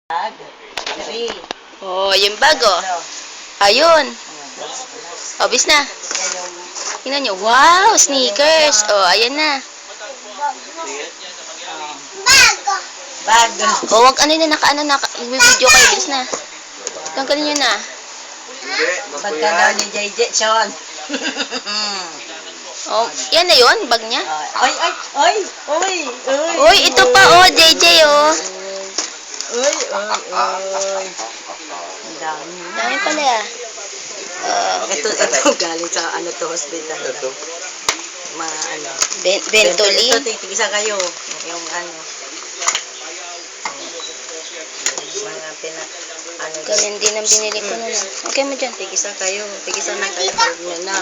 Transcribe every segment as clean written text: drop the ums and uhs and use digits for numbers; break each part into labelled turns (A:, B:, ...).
A: Bag. 3.
B: Oh, yung bag, oh. Ayun. Obis na. Tingnan nyo. Wow, sneakers. Oh, ayan na.
A: Bag.
B: Oh, wag ano na, naka-video kayo. Bilis na. Tanggalin nyo na.
A: Bag ka daw ni JJ, Sean.
B: Oh, yan na yun, bag niya.
A: Ay.
B: Uy, ito pa, oh, JJ, oh.
A: Ay. Ang dami.
B: Dami pala, ah.
A: Ito galing sa hospital.
C: Ito.
A: Mga
B: Ventolin.
A: Ito, tigisa kayo. Yung mga
B: Ganyan din ang binili ko na. Okay mo dyan.
A: Tigisa na kayo. Huwag na.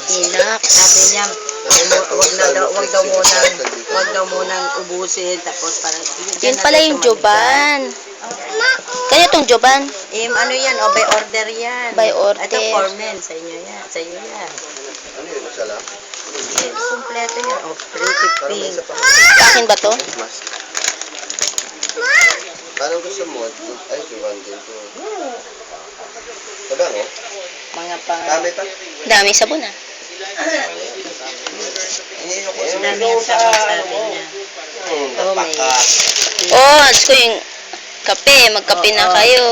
B: Relax.
A: Sabi niya, wag daw munang ubusin. Tapos parang,
B: Yun pala yung Joban. Kaya itong Joban.
A: Ano yan? By order yan.
B: By order.
A: Ito for men. Sa inyo yan. Sa iyo yan.
C: Ano yun? Masala?
A: Kompleto yan. Pretty
C: Parang may
A: pink.
C: isa pa.
B: Sa akin ba to?
C: Mas. Parang gusto mo. Ay, Jovan din to. Sabang, oh.
A: Mga pang...
C: Dami pa.
B: Dami sabon, ah.
A: Dami yung sabi niya.
C: Napaka.
B: Oh, gusto ko yung kape. Magkape na kayo.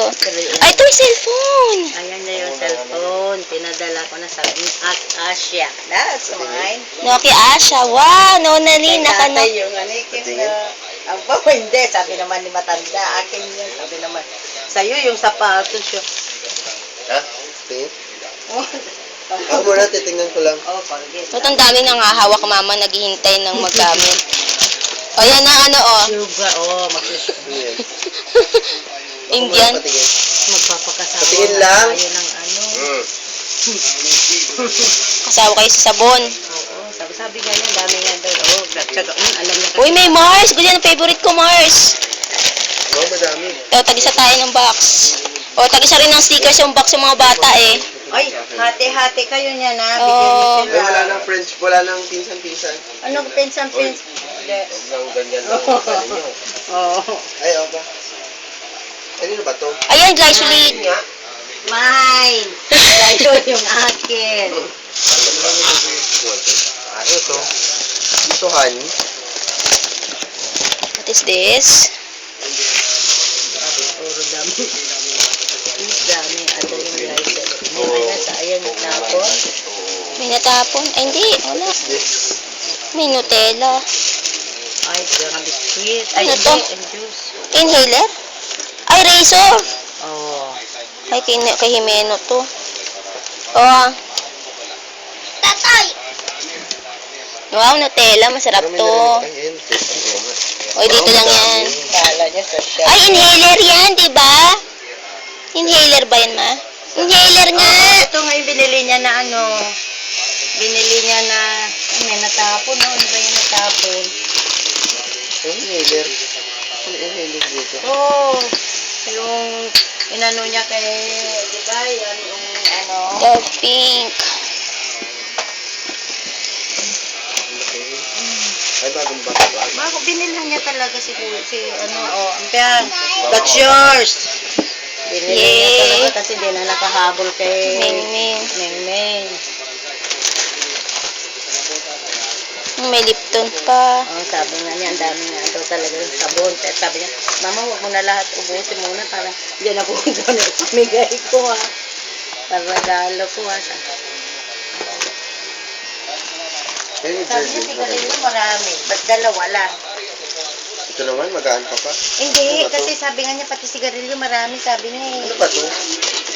B: Ay, ito yung cellphone.
A: Ayan na yung cellphone. Pinadala ko na sa Asia. That's mine.
B: Noki Asha. Wow, Nonali.
A: Tatay yung anikin na... Aba, hindi. Sabi naman ni matanda. Akin yun. Sabi naman. Sa'yo yung sapatos yun.
C: Ha? Tingin? Ako muna, titingnan ko lang.
A: Oh, forget.
B: Ba't ang daming nangahawak, mama, naghihintay ng maggamit. O, yan na, oh.
A: Sugar, magsusugar.
C: Ano yan?
B: Indian.
C: Ako muna patingin.
A: Magpapakasawa.
C: Patingin lang.
A: Tayo ng
B: Kasawa kayo sa sabon.
A: Oo, sabi nga niya, dami nga daw. Tsaka, alam niya.
B: Uy, may Mars. Gusto yan ang favorite ko, Mars.
C: Oo, madami.
B: O, tag-isa tayo ng box. O, tag-isa rin ng stickers yung box ng mga bata, eh.
A: Ay, hati-hati kayo niya na.
B: Oo.
C: Ay, wala nang French, wala nang pinsan-pinsan.
A: Anong pinsan?
C: Huwag nang ganyan lang. Ganyan nyo.
A: Oo.
C: Ay, okay. Kanino ba to?
B: Ayan, guys, ulit.
C: Yun nga.
A: Mine! Ito yung akin.
C: Ano to? Isuhan.
B: What is this?
A: Puro dami. Dami. Ato yung guys. Ayan yung tapon.
B: May natapon. Ay, hindi. Wala. May Nutella.
A: Ay, yung biscuit. Ay,
B: Ano
A: hindi.
B: to?
A: Ang juice.
B: Inhaler? Ay, razor.
A: Oo.
B: Ay, kay Jimeno to. Oh. Tatay! Wow, Nutella. Masarap to.
C: Ay, ayun.
B: Oy, dito lang yan.
A: Kala niya social.
B: Ay, inhaler yan, di ba? Inhaler ba yan, ma? Inhaler nga.
A: Ito nga yung binili niya na binili niya na, may natapon, no? Ano ba yung natapon?
C: Ay, inhaler. Ano inhaler dito?
A: Oo. Yung inano niya kay, di ba, yung
B: Dove pink.
C: Ay, bagong bata ba?
A: Bago binilhan niya talaga Ampian, that's yours. Binili niya
B: Yay.
A: talaga kasi di na nakahabol kay
B: Ming.
A: Ming.
B: May Lipton pa.
A: Sabi nga niya, ang dami nga daw talaga yung sabon. Kaya sabi niya, mama, huwag mo na lahat ubusin muna para diyan ako doon pamigay ko para regalo ko
C: Ay,
A: Sabi niya, sigarilyo marami. Ba't dalawa lang?
C: ito naman, magaan pa pa.
A: Hindi,
C: Ano ba to?
A: kasi sabi nga niya, pati sigarilyo marami, sabi niya eh.
C: Ano ba to?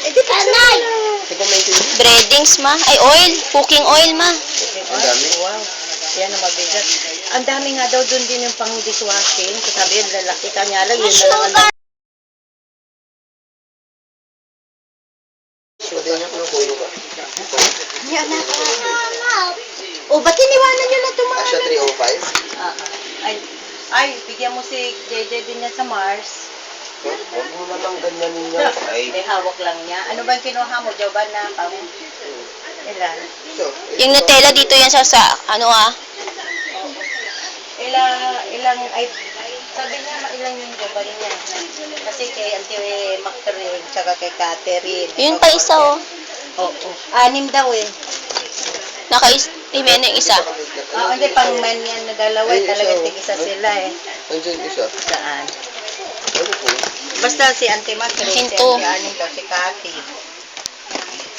A: Eh, di pa sanay!
C: Hindi ko maintindihan.
B: Breadings, ma. Ay, oil. Cooking oil, ma.
C: Ang dami.
A: Wow. Yan ang mabigat. Ang dami nga daw doon din yung pang dishwashing. So, sabi yun, lalaki ka niya lang, yun na lang ang dami.
C: Pwede niya kung kulo ka.
A: Yan na. O, ba't iniwanan nyo na ito mga
C: Asya 305?
A: Ay, bigyan mo si JJ din niya sa Mars.
C: Huwag mo naman ganyan ninyo. Ay,
A: May hawak lang niya. Ano ba yung kinuha mo? Joban na pang... Ilan?
C: so,
B: Yung Nutella dito yan sa ano, ah.
A: Ilang, ay, Sabi niya, mailan yung joban niya. Kasi kay Auntie Mactarine, tsaka kay Catherine.
B: Yun pa isa, oh.
A: Oo. 6 daw eh.
B: Naka-email yung isa.
A: Oo, hindi pang man yan na dalawa.
C: Ay,
A: Talagang
C: isa, oh.
A: tig-isa sila eh.
C: Nandiyan isa.
A: Saan?
C: Ano po?
A: Basta si Auntie Mactarine, si
B: Hinto.
A: Auntie Aning daw, si Cathy.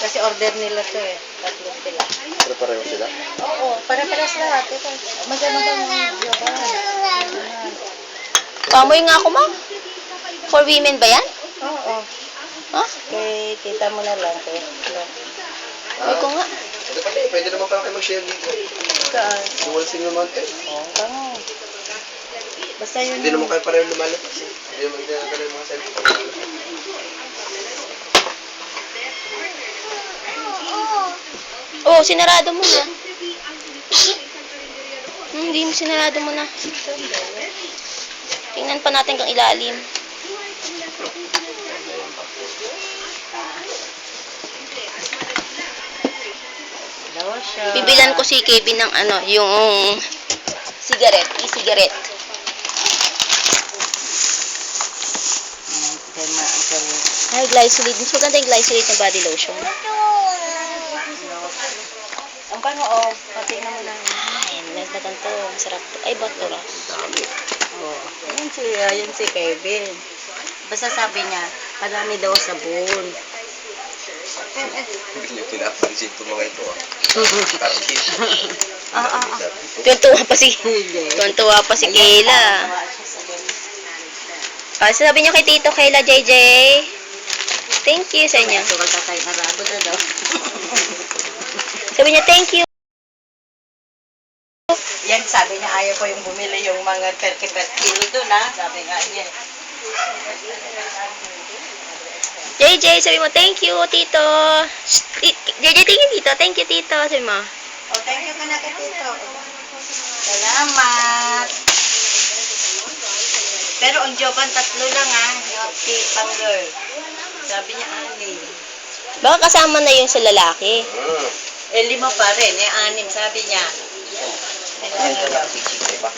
A: Kasi order nila to eh. Tatlo sila.
C: Pero pareho sila.
A: Oo, para-paras lahat. Ito, maganda ng joban.
B: Pamoy nga ako, ma. For women ba yan?
A: Oo.
B: Ha?
A: Kay tita mo na lang. Kay,
B: Ay ko nga.
C: Pwede naman pala kayo mag-share dito.
A: saan?
C: Dual SIM naman eh.
A: Oo, tango. Basta yun
C: Hindi
A: yung...
C: naman kayo pareho lumalabas eh. Hindi naman ginagano yung mga cellphone.
B: Oh, sinarado mo na. Hindi mo sinarado mo na. Tingnan pa natin kung ilalim.
A: Dalawa siya.
B: Bibilan ko si Kevin ng ano, yung e-cigarette.
A: Kay Uncle.
B: Ay, glycerine. Mas maganda yung glycerine na body lotion.
A: Ang bango, oh. Patingnan mo lang.
B: Ayan, nagbagan to. Masarap to. Ay, bato ra.
C: Dami.
A: Oh. Yan si Kevin. Basta sabi niya, madami daw sabon.
C: Hindi niyo pinapansin itong mga ito ah. Target.
B: Tuwan-tuwa pa si
A: Hindi.
B: Tuwan-tuwa pa si Kayla. Ah, sabi niyo kay Tito Kayla JJ. Thank you sa inyo.
A: Ito ka tatay arabo na daw.
B: Sabi niya thank you.
A: Yan, sabi niya, ayaw ko yung bumili yung mga 30 per kilo doon, ha? Sabi nga niya.
B: JJ, sabi mo thank you, Tito. JJ, thank you, Tito. Thank you, Tito. Sabi mo.
A: Oh, thank you ka na kay Tito. Salamat. Pero ang joban, 3 lang, ha? Yung si Pang-girl. Sabi niya, 6.
B: Baka kasama na yung sa lalaki.
A: Eh, 5 pa rin. Eh, 6, sabi niya.
C: Ay, ito na. Sige ba?